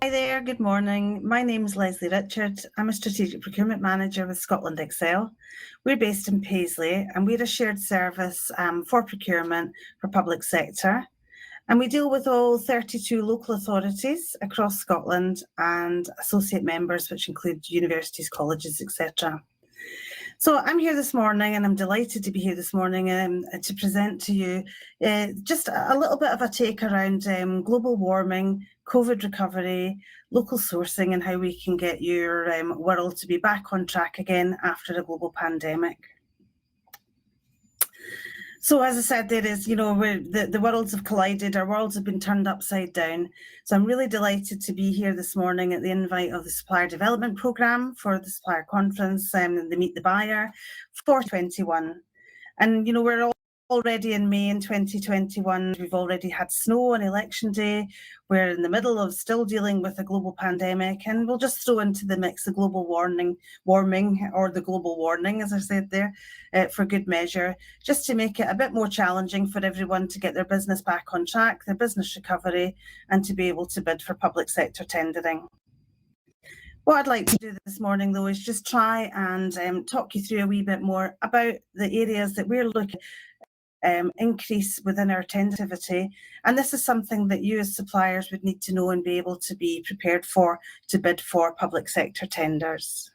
Hi there, good morning. My name is Lesley Richard. I'm a Strategic Procurement Manager with Scotland Excel. We're based in Paisley and we're a shared service for procurement for public sector. And we deal with all 32 local authorities across Scotland and associate members, which include universities, colleges, etc. So I'm here this morning and I'm delighted to be here this morning to present to you just a little bit of a take around global warming, COVID recovery, local sourcing and how we can get your world to be back on track again after a global pandemic. So as I said, there is, the worlds have collided, our worlds have been turned upside down. So I'm really delighted to be here this morning at the invite of the Supplier Development Programme for the Supplier Conference and the Meet the Buyer for 2021. And, we're already in May in 2021. We've already had snow on election day. We're in the middle of still dealing with a global pandemic, and we'll just throw into the mix the global warming, or the global warning, as I said there, for good measure, just to make it a bit more challenging for everyone to get their business back on track, their business recovery, and to be able to bid for public sector tendering. What I'd like to do this morning, though, is just try and talk you through a wee bit more about the areas that we're looking increase within our tender activity. And this is something that you as suppliers would need to know and be able to be prepared for to bid for public sector tenders.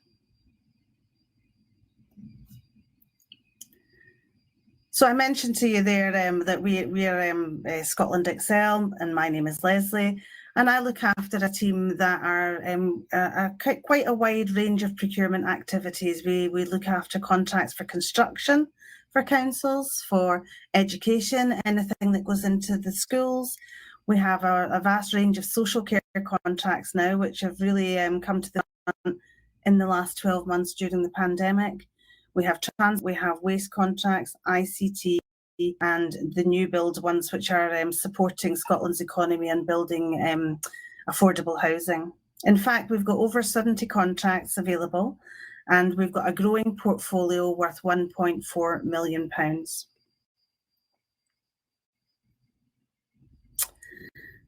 So I mentioned to you there that we are Scotland Excel, and my name is Lesley, and I look after a team that are quite a wide range of procurement activities. We look after contracts for construction, for councils, for education, anything that goes into the schools. We have a vast range of social care contracts now, which have really come to the front in the last 12 months during the pandemic. We have we have waste contracts, ICT, and the new build ones, which are supporting Scotland's economy and building affordable housing. In fact, we've got over 70 contracts available, and we've got a growing portfolio worth £1.4 million.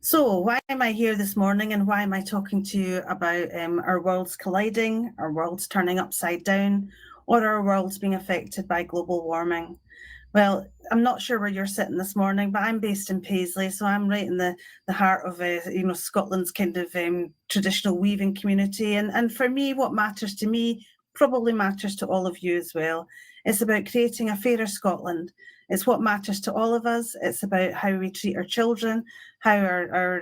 So why am I here this morning, and why am I talking to you about our worlds colliding, our worlds turning upside down, or our worlds being affected by global warming? Well, I'm not sure where you're sitting this morning, but I'm based in Paisley, so I'm right in the heart of Scotland's kind of traditional weaving community. And for me, what matters to me probably matters to all of you as well. It's about creating a fairer Scotland. It's what matters to all of us. It's about how we treat our children, how our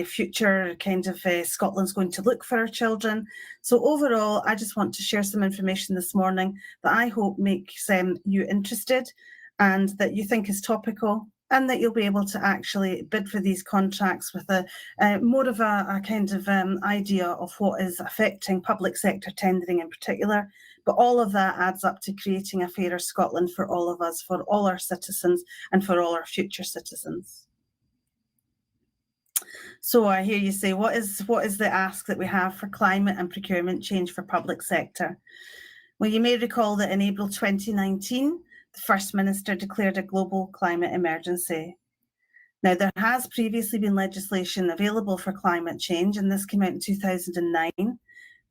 future kind of Scotland's going to look for our children. So overall, I just want to share some information this morning that I hope makes you interested and that you think is topical, and that you'll be able to actually bid for these contracts with more of a kind of idea of what is affecting public sector tendering in particular. But all of that adds up to creating a fairer Scotland for all of us, for all our citizens, and for all our future citizens. So I hear you say, what is the ask that we have for climate and procurement change for public sector? Well, you may recall that in April 2019, the First Minister declared a global climate emergency. Now, there has previously been legislation available for climate change, and this came out in 2009,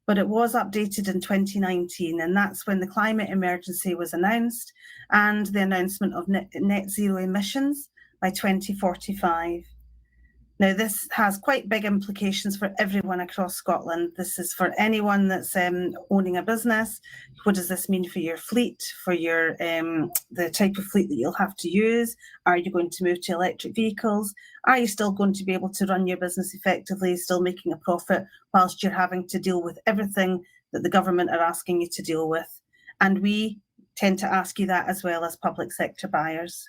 but it was updated in 2019, and that's when the climate emergency was announced and the announcement of net zero emissions by 2045. Now, this has quite big implications for everyone across Scotland. This is for anyone that's owning a business. What does this mean for your fleet, for your the type of fleet that you'll have to use? Are you going to move to electric vehicles? Are you still going to be able to run your business effectively, still making a profit, whilst you're having to deal with everything that the government are asking you to deal with? And we tend to ask you that as well as public sector buyers.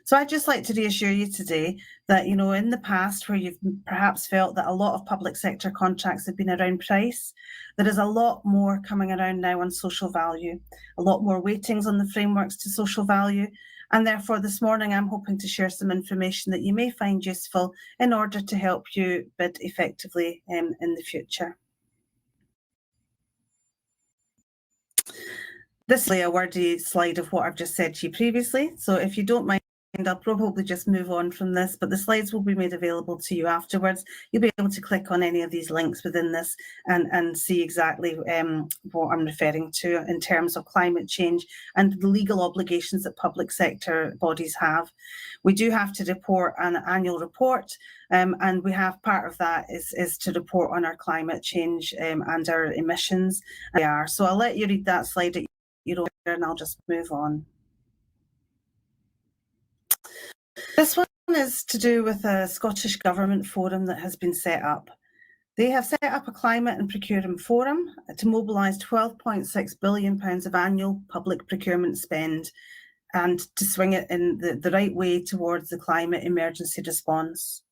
So I'd just like to reassure you today that, in the past where you've perhaps felt that a lot of public sector contracts have been around price, there is a lot more coming around now on social value, a lot more weightings on the frameworks to social value. And therefore, this morning, I'm hoping to share some information that you may find useful in order to help you bid effectively in the future. This is a wordy slide of what I've just said to you previously. So if you don't mind I'll probably just move on from this, but the slides will be made available to you afterwards. You'll be able to click on any of these links within this and see exactly what I'm referring to in terms of climate change and the legal obligations that public sector bodies have. We do have to report an annual report, and we have part of that is to report on our climate change and our emissions. So I'll let you read that slide at your own, and I'll just move on. This one is to do with a Scottish Government forum that has been set up. They have set up a climate and procurement forum to mobilise £12.6 billion of annual public procurement spend and to swing it in the right way towards the climate emergency response.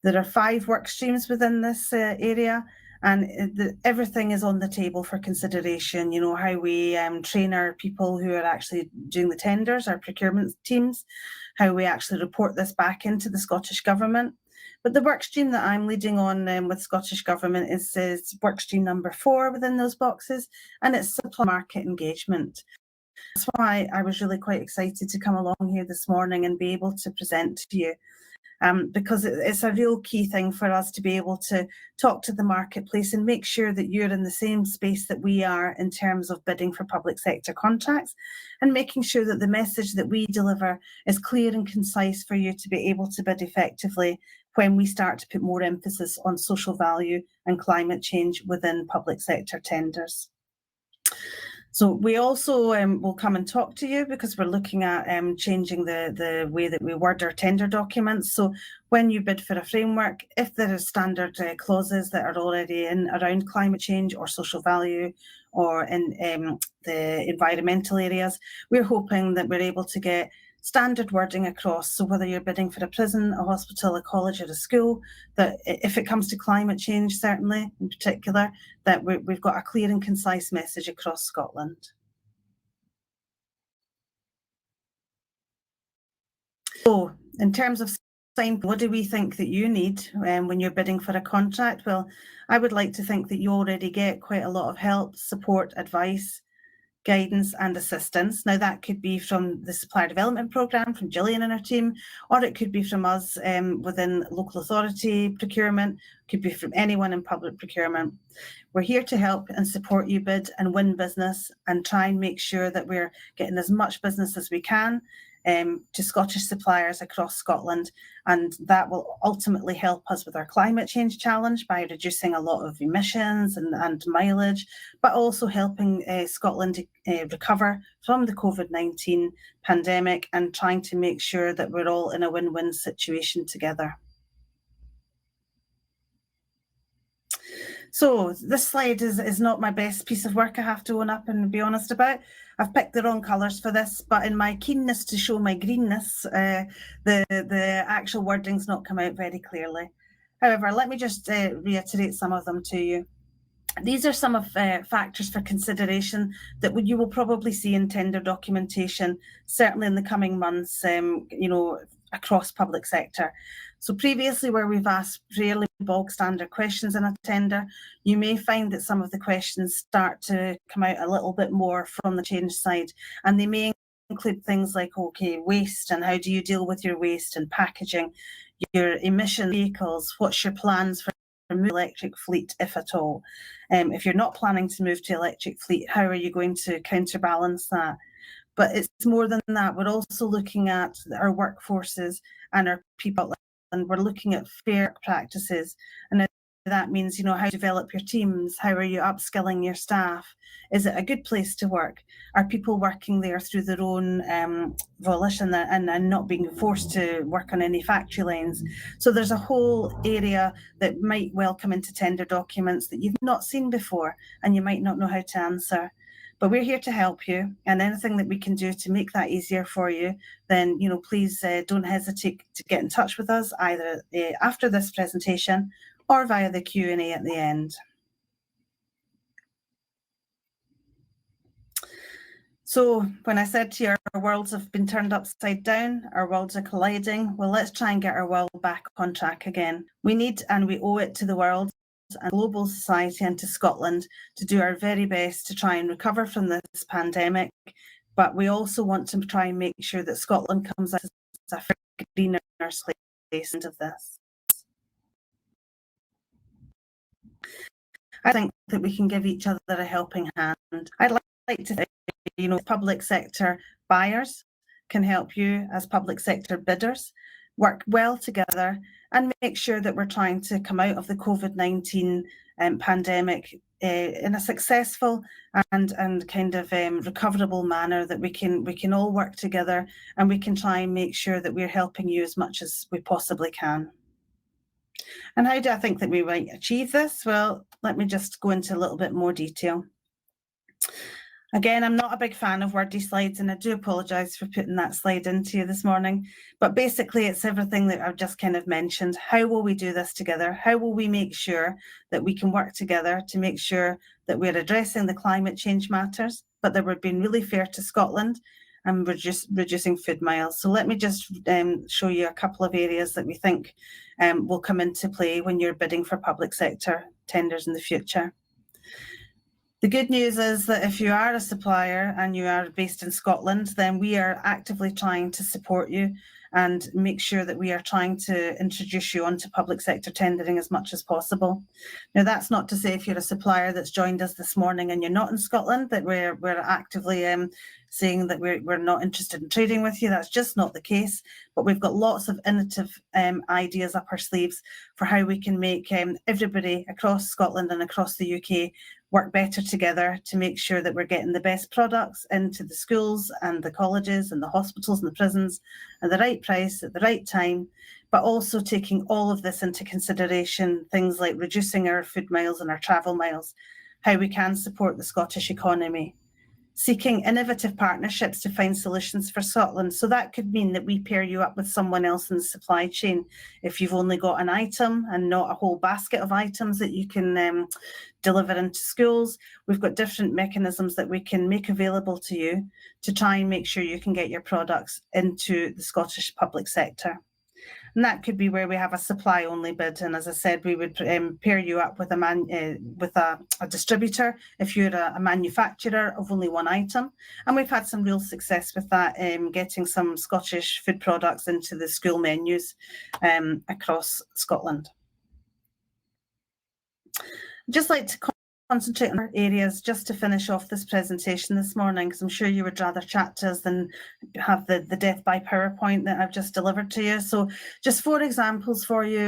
There are 5 work streams within this area, and everything is on the table for consideration. You know, how we train our people who are actually doing the tenders, our procurement teams, how we actually report this back into the Scottish Government. But the work stream that I'm leading on with Scottish Government is work stream number 4 within those boxes, and it's supply market engagement. That's why I was really quite excited to come along here this morning and be able to present to you. Because it's a real key thing for us to be able to talk to the marketplace and make sure that you're in the same space that we are in terms of bidding for public sector contracts, and making sure that the message that we deliver is clear and concise for you to be able to bid effectively when we start to put more emphasis on social value and climate change within public sector tenders. So we also will come and talk to you because we're looking at changing the way that we word our tender documents. So when you bid for a framework, if there are standard clauses that are already in around climate change or social value or in the environmental areas, we're hoping that we're able to get standard wording across. So whether you're bidding for a prison, a hospital, a college or a school, that if it comes to climate change, certainly in particular, that we've got a clear and concise message across Scotland. So in terms of what do we think that you need when you're bidding for a contract? Well, I would like to think that you already get quite a lot of help, support, advice, guidance and assistance. Now that could be from the Supplier Development Programme, from Gillian and her team, or it could be from us within local authority procurement, could be from anyone in public procurement. We're here to help and support you bid and win business and try and make sure that we're getting as much business as we can to Scottish suppliers across Scotland, and that will ultimately help us with our climate change challenge by reducing a lot of emissions and mileage, but also helping Scotland recover from the COVID-19 pandemic and trying to make sure that we're all in a win-win situation together. So this slide is not my best piece of work, I have to own up and be honest about. I've picked the wrong colours for this, but in my keenness to show my greenness, the actual wording's not come out very clearly. However, let me just reiterate some of them to you. These are some of factors for consideration that you will probably see in tender documentation, certainly in the coming months, you know, across public sector. So previously, where we've asked fairly bog standard questions in a tender, you may find that some of the questions start to come out a little bit more from the change side, and they may include things like, okay, waste, and how do you deal with your waste and packaging, your emission vehicles, what's your plans for move electric fleet, if at all? If you're not planning to move to electric fleet, how are you going to counterbalance that? But it's more than that. We're also looking at our workforces and our people, and we're looking at fair practices. And that means, you know, how you develop your teams, how are you upskilling your staff? Is it a good place to work? Are people working there through their own volition and not being forced to work on any factory lines? So there's a whole area that might well come into tender documents that you've not seen before and you might not know how to answer. But we're here to help you, and anything that we can do to make that easier for you, then, you know, please don't hesitate to get in touch with us either after this presentation or via the Q&A at the end. So when I said to you our worlds have been turned upside down, our worlds are colliding, well, let's try and get our world back on track again. We need and we owe it to the world and global society and to Scotland to do our very best to try and recover from this pandemic, but we also want to try and make sure that Scotland comes out as a greener place into this. I think that we can give each other a helping hand. I'd like to think, public sector buyers can help you as public sector bidders work well together and make sure that we're trying to come out of the COVID-19 pandemic in a successful and kind of recoverable manner, that we can all work together and we can try and make sure that we're helping you as much as we possibly can. And how do I think that we might achieve this? Well, let me just go into a little bit more detail. Again, I'm not a big fan of wordy slides, and I do apologise for putting that slide into you this morning. But basically, it's everything that I've just kind of mentioned. How will we do this together? How will we make sure that we can work together to make sure that we're addressing the climate change matters, but that we're being really fair to Scotland and reducing food miles? So let me just show you a couple of areas that we think will come into play when you're bidding for public sector tenders in the future. The good news is that if you are a supplier and you are based in Scotland, then we are actively trying to support you and make sure that we are trying to introduce you onto public sector tendering as much as possible. Now, that's not to say if you're a supplier that's joined us this morning and you're not in Scotland, that we're actively saying that we're not interested in trading with you. That's just not the case. But we've got lots of innovative ideas up our sleeves for how we can make everybody across Scotland and across the UK work better together to make sure that we're getting the best products into the schools and the colleges and the hospitals and the prisons at the right price at the right time, but also taking all of this into consideration, things like reducing our food miles and our travel miles, how we can support the Scottish economy, seeking innovative partnerships to find solutions for Scotland. So that could mean that we pair you up with someone else in the supply chain. If you've only got an item and not a whole basket of items that you can deliver into schools, we've got different mechanisms that we can make available to you to try and make sure you can get your products into the Scottish public sector. And that could be where we have a supply-only bid. And as I said, we would pair you up with a distributor if you're a manufacturer of only one item. And we've had some real success with that, getting some Scottish food products into the school menus across Scotland. I'd just like to concentrate on our areas just to finish off this presentation this morning, because I'm sure you would rather chat to us than have the death by PowerPoint that I've just delivered to you. So just 4 examples for you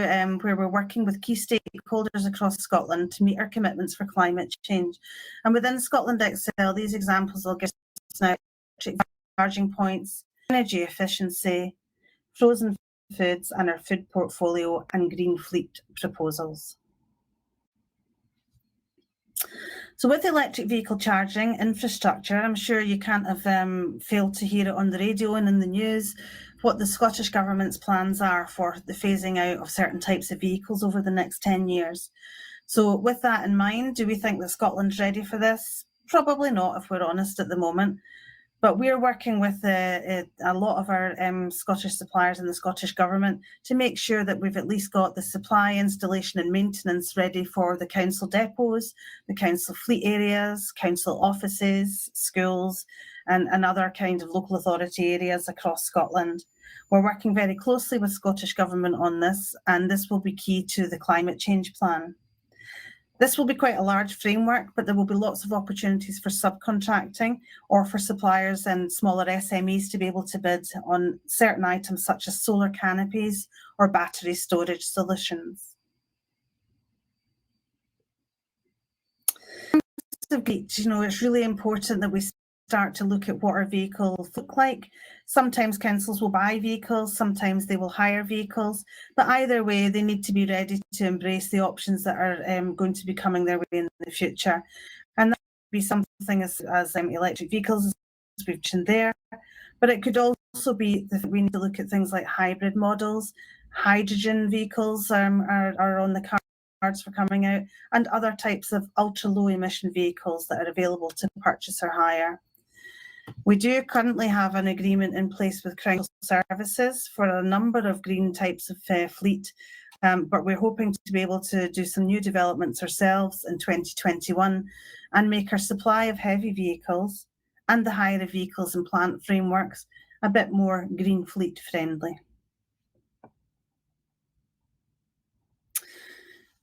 where we're working with key stakeholders across Scotland to meet our commitments for climate change. And within Scotland Excel, these examples will give us now electric charging points, energy efficiency, frozen foods, and our food portfolio and Greenfleet proposals. So with electric vehicle charging infrastructure, I'm sure you can't have failed to hear it on the radio and in the news what the Scottish Government's plans are for the phasing out of certain types of vehicles over the next 10 years. So with that in mind, do we think that Scotland's ready for this? Probably not, if we're honest, at the moment. But we're working with a lot of our Scottish suppliers and the Scottish Government to make sure that we've at least got the supply, installation and maintenance ready for the council depots, the council fleet areas, council offices, schools, and other kind of local authority areas across Scotland. We're working very closely with Scottish Government on this, and this will be key to the climate change plan. This will be quite a large framework, but there will be lots of opportunities for subcontracting or for suppliers and smaller SMEs to be able to bid on certain items such as solar canopies or battery storage solutions. It's really important that we start to look at what our vehicles look like. Sometimes councils will buy vehicles, sometimes they will hire vehicles, but either way, they need to be ready to embrace the options that are going to be coming their way in the future. And that could be something as electric vehicles, as we've mentioned there, but it could also be that we need to look at things like hybrid models, hydrogen vehicles are on the cards for coming out, and other types of ultra-low emission vehicles that are available to purchase or hire. We do currently have an agreement in place with Crown Services for a number of green types of fleet, but we're hoping to be able to do some new developments ourselves in 2021 and make our supply of heavy vehicles and the hire of vehicles and plant frameworks a bit more Greenfleet friendly.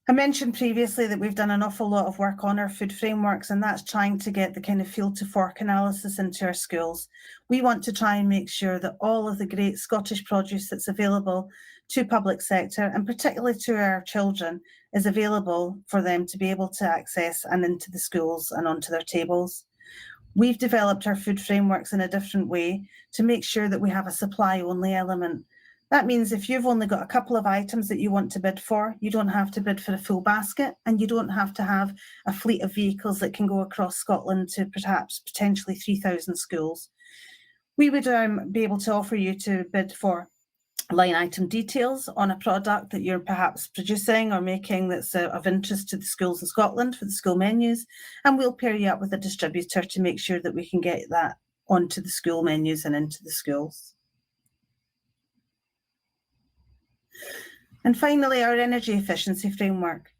I mentioned previously that we've done an awful lot of work on our food frameworks, and that's trying to get the kind of field to fork analysis into our schools. We want to try and make sure that all of the great Scottish produce that's available to public sector, and particularly to our children, is available for them to be able to access and into the schools and onto their tables. We've developed our food frameworks in a different way to make sure that we have a supply only element. That means if you've only got a couple of items that you want to bid for, you don't have to bid for a full basket, and you don't have to have a fleet of vehicles that can go across Scotland to perhaps potentially 3,000 schools. We would be able to offer you to bid for line item details on a product that you're perhaps producing or making that's of interest to the schools in Scotland for the school menus, and we'll pair you up with a distributor to make sure that we can get that onto the school menus and into the schools. And finally, our energy efficiency framework.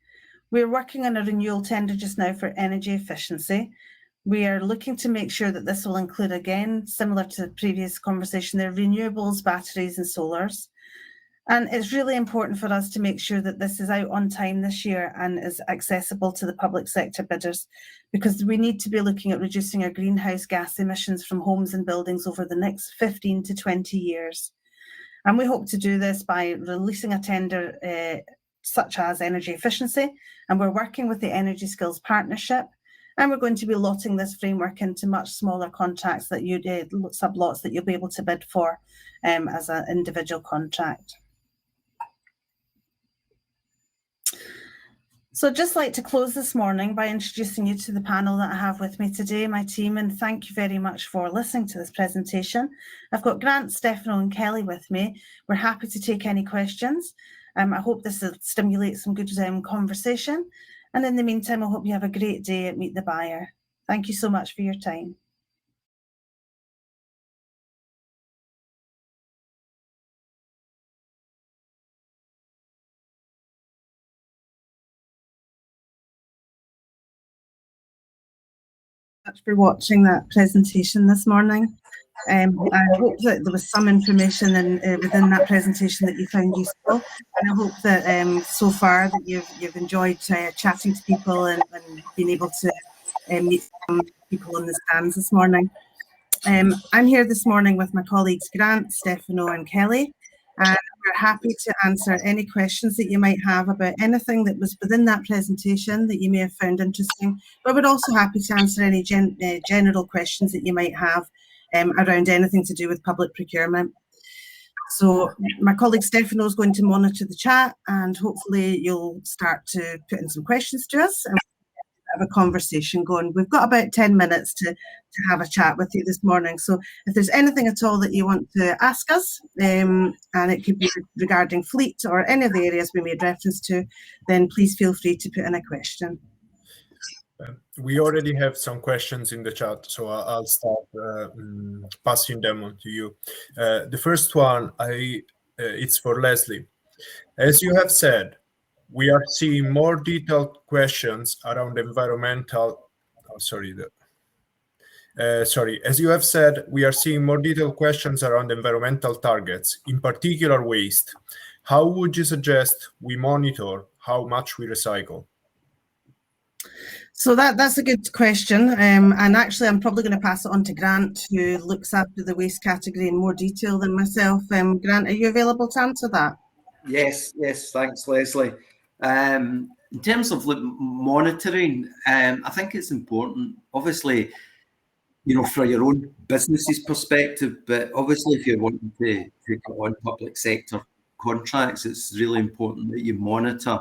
We're working on a renewal tender just now for energy efficiency. We are looking to make sure that this will include, again, similar to the previous conversation, the renewables, batteries and solars. And it's really important for us to make sure that this is out on time this year and is accessible to the public sector bidders, because we need to be looking at reducing our greenhouse gas emissions from homes and buildings over the next 15 to 20 years. And we hope to do this by releasing a tender such as energy efficiency, and we're working with the Energy Skills Partnership, and we're going to be lotting this framework into much smaller contracts that you sublots that you'll be able to bid for as an individual contract. So I'd just like to close this morning by introducing you to the panel that I have with me today, my team, and thank you very much for listening to this presentation. I've got Grant, Stefano and Kelly with me. We're happy to take any questions. I hope this will stimulate some good conversation. And in the meantime, I hope you have a great day at Meet the Buyer. Thank you so much for your time. Much for watching that presentation this morning. I hope that there was some information within that presentation that you found useful, and I hope that so far that you've enjoyed chatting to people and being able to meet some people on the stands this morning. I'm here this morning with my colleagues Grant, Stefano and Kelly, and we're happy to answer any questions that you might have about anything that was within that presentation that you may have found interesting, but we're also happy to answer any general questions that you might have around anything to do with public procurement. So my colleague Stefano is going to monitor the chat, and hopefully you'll start to put in some questions to us and have a conversation going. We've got about 10 minutes to have a chat with you this morning. So if there's anything at all that you want to ask us, and it could be regarding fleet or any of the areas we made reference to, then please feel free to put in a question. We already have some questions in the chat, so I'll start passing them on to you. The first one, it's for Lesley. As you have said, we are seeing more detailed questions around environmental. As you have said, we are seeing more detailed questions around environmental targets, in particular waste. How would you suggest we monitor how much we recycle? So that's a good question, and actually I'm probably going to pass it on to Grant, who looks after the waste category in more detail than myself. Grant, are you available to answer that? Yes, thanks, Lesley. In terms of monitoring, I think it's important, obviously, for your own business's perspective, but obviously if you're wanting to take on public sector contracts, it's really important that you monitor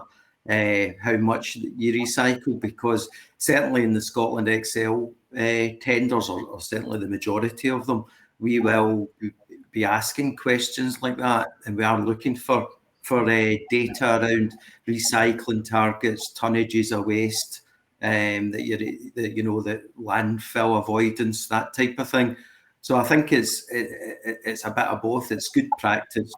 how much you recycle, because certainly in the Scotland Excel tenders, or certainly the majority of them, we will be asking questions like that, and we are looking for data around recycling targets, tonnages of waste, the landfill avoidance, that type of thing. So I think it's a bit of both. It's good practice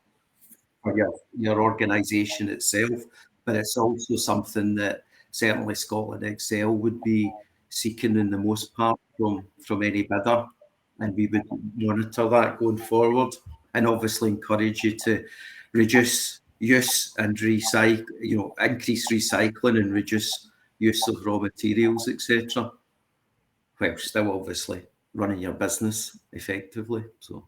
for your organisation itself, but it's also something that certainly Scotland Excel would be seeking in the most part from any bidder. and we would monitor that going forward, and obviously encourage you to reduce use and recycle, increase recycling and reduce use of raw materials, etc., while still obviously running your business effectively. So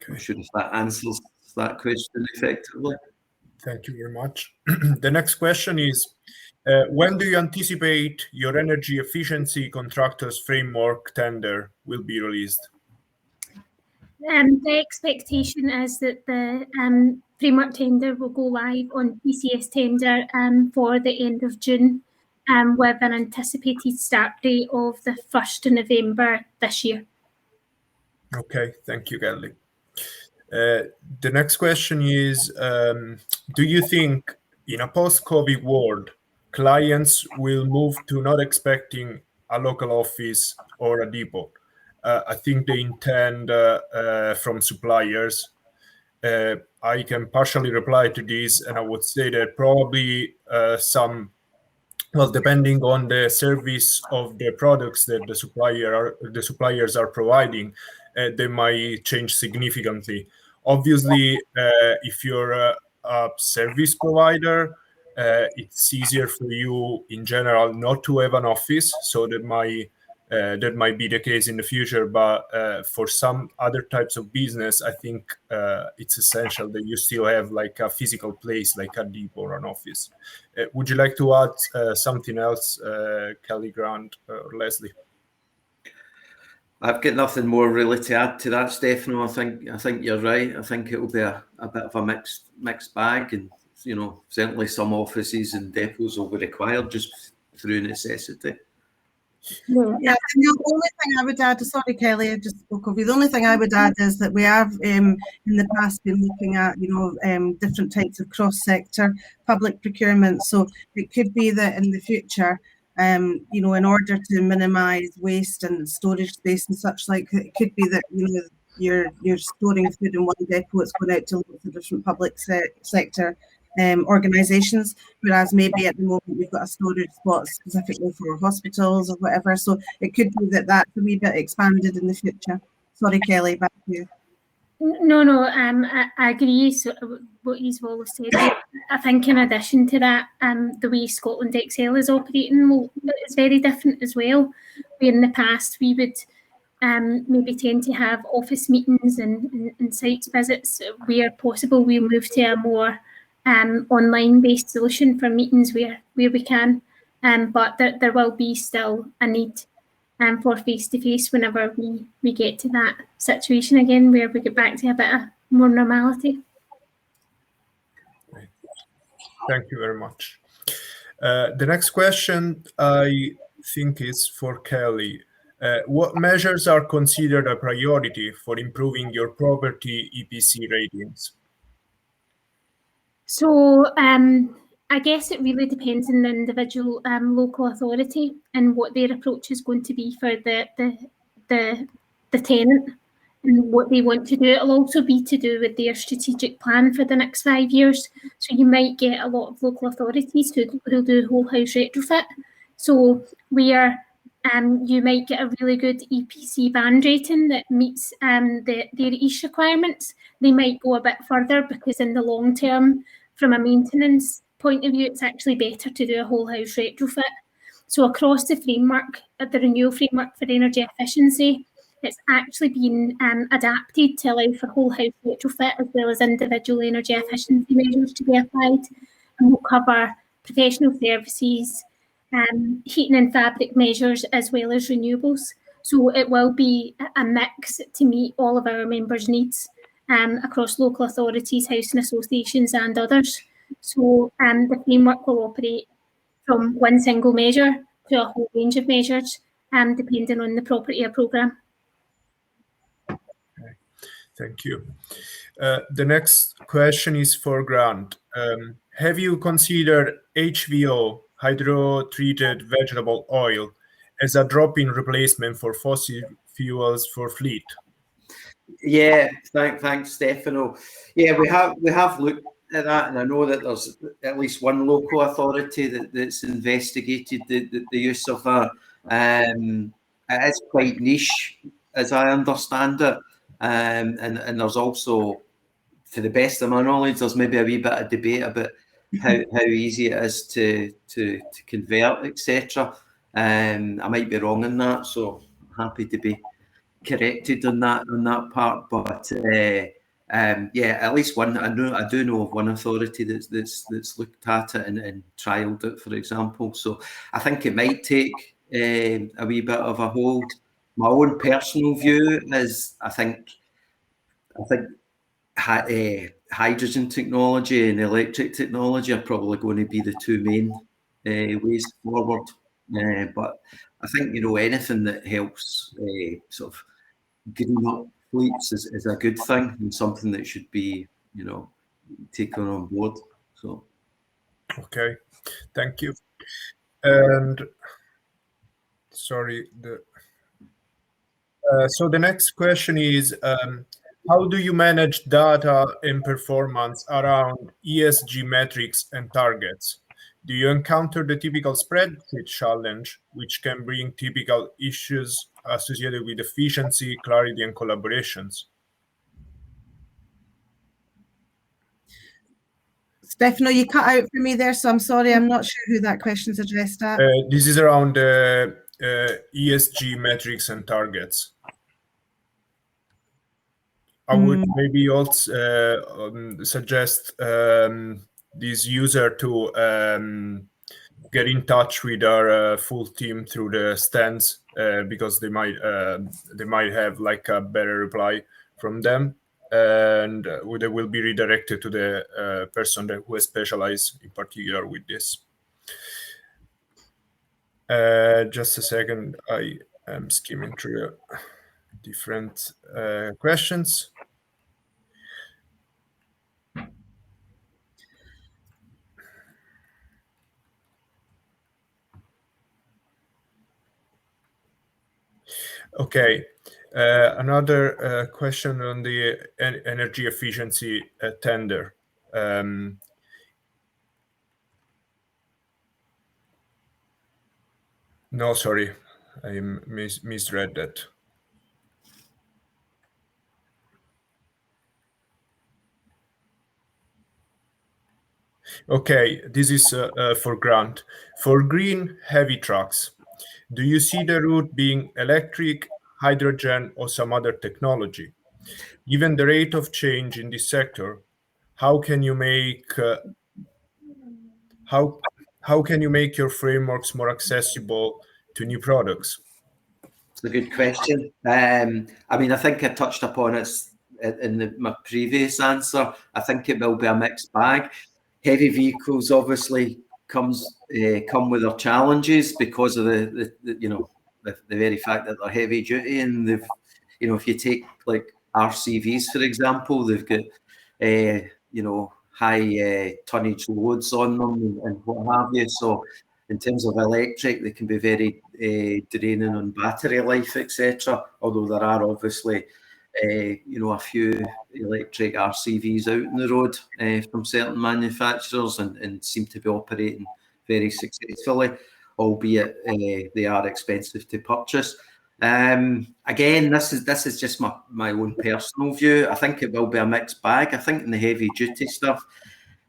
I'm sure if that answers that question effectively. Thank you very much. The next question is, when do you anticipate your energy efficiency contractors framework tender will be released? The expectation is that the framework tender will go live on PCS tender for the end of June, with an anticipated start date of the 1st of November this year. Okay, thank you, Kelly. The next question is, do you think in a post-COVID world, clients will move to not expecting a local office or a depot? I think they intend from suppliers. I can partially reply to this, and I would say that probably depending on the service of the products that the suppliers are providing, they might change significantly. Obviously, if you're a service provider, it's easier for you in general not to have an office, so that might be the case in the future. But for some other types of business, I think it's essential that you still have like a physical place, like a depot or an office. Would you like to add something else, Kelly, Grant, or Lesley? I've got nothing more really to add to that, Stefano. I think you're right. I think it will be a bit of a mixed bag, and certainly some offices and depots will be required just through necessity. Yeah, and the only thing I would add, sorry Kelly, I just spoke over you. The only thing I would add is that we have in the past been looking at different types of cross-sector public procurement. So it could be that in the future, in order to minimise waste and storage space and such like, it could be that you're storing food in one depot, it's going out to lots of different public sector organisations, whereas maybe at the moment we've got a storage spot specifically for hospitals or whatever. So it could be that that's a wee bit expanded in the future. Sorry, Kelly, back to you. No, I agree with what you've all said. I think in addition to that, the way Scotland Excel is operating is very different as well. Where in the past we would maybe tend to have office meetings and site visits where possible. We move to a more online-based solution for meetings where we can, but there will be still a need for face-to-face whenever we get to that situation again where we get back to a bit of more normality. Thank you very much. The next question I think is for Kelly. What measures are considered a priority for improving your property EPC ratings? So I guess it really depends on the individual local authority and what their approach is going to be for the tenant and what they want to do. It'll also be to do with their strategic plan for the next 5 years. So you might get a lot of local authorities who'll do whole house retrofit. So where you might get a really good EPC band rating that meets their EIS requirements, they might go a bit further because in the long term, from a maintenance point of view, it's actually better to do a whole house retrofit. So across the framework, the renewal framework for energy efficiency, it's actually been adapted to allow for whole house retrofit as well as individual energy efficiency measures to be applied. And we'll cover professional services, heating and fabric measures, as well as renewables. So it will be a mix to meet all of our members' needs across local authorities, housing associations and others. So the framework will operate from one single measure to a whole range of measures, depending on the property or programme. Okay. Thank you. The next question is for Grant. Have you considered HVO, hydro-treated vegetable oil, as a drop-in replacement for fossil fuels for fleet? Yeah, thanks, Stefano. Yeah, we have looked at that, and I know that there's at least one local authority that's investigated the use of that. It is quite niche, as I understand it. And there's also, to the best of my knowledge, there's maybe a wee bit of debate about how easy it is to convert, etc. I might be wrong in that, so I'm happy to be corrected on that part. But yeah, at least one. I do know of one authority that's looked at it and trialled it, for example. So I think it might take a wee bit of a hold. My own personal view is I think hydrogen technology and electric technology are probably going to be the two main ways forward. But I think, you know, anything that helps sort of green up fleets is a good thing and something that should be, you know, taken on board. So, okay, thank you. And sorry, so the next question is, how do you manage data and performance around ESG metrics and targets? Do you encounter the typical spreadsheet challenge, which can bring typical issues associated with efficiency, clarity, and collaborations? Stefano, you cut out for me there, so I'm sorry. I'm not sure who that question's addressed at. This is around ESG metrics and targets. I would maybe also suggest this user to get in touch with our full team through the stands because they might have like a better reply from them, and they will be redirected to the person who is specialized in particular with this. Just a second, I am skimming through different questions. Okay, another question on the energy efficiency tender. No, sorry, I misread that. Okay, this is for Grant. For green heavy trucks, do you see the route being electric, hydrogen, or some other technology? Given the rate of change in this sector, how can you make your frameworks more accessible to new products? it's a good question. I mean, I think I touched upon it in my previous answer. I think it will be a mixed bag. Heavy vehicles obviously come with their challenges because of the very fact that they're heavy duty, and they've, you know, if you take like RCVs for example, they've got high tonnage loads on them and what have you. So in terms of electric, they can be very draining on battery life, etc. Although there are obviously a few electric RCVs out on the road from certain manufacturers and seem to be operating very successfully, albeit they are expensive to purchase. Again, this is just my own personal view. I think it will be a mixed bag. I think in the heavy duty stuff,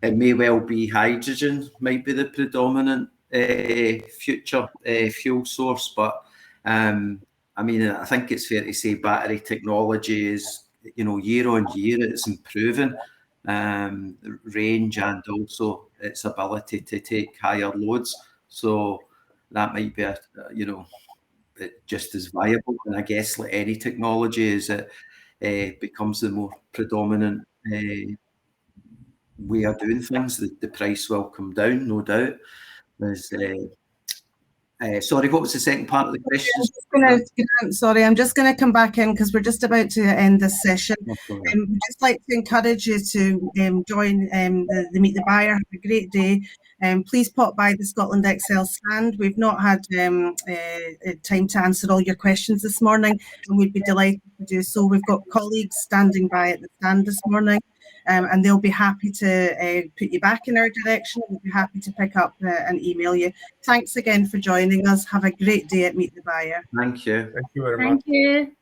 it may well be hydrogen might be the predominant future fuel source, but I mean, I think it's fair to say battery technology is, year on year, it's improving range and also its ability to take higher loads. So that might be just as viable. And I guess like any technology, as it becomes the more predominant way of doing things, the price will come down, no doubt. Sorry, what was the second part of the question? Sorry, I'm just going to come back in because we're just about to end this session. We'd just like to encourage you to join the Meet the Buyer. Have a great day. Please pop by the Scotland Excel stand. We've not had time to answer all your questions this morning, and we'd be delighted to do so. We've got colleagues standing by at the stand this morning, and they'll be happy to put you back in our direction. We'll be happy to pick up and email you. Thanks again for joining us. Have a great day at Meet the Buyer. Thank you. Thank you very much. Thank you.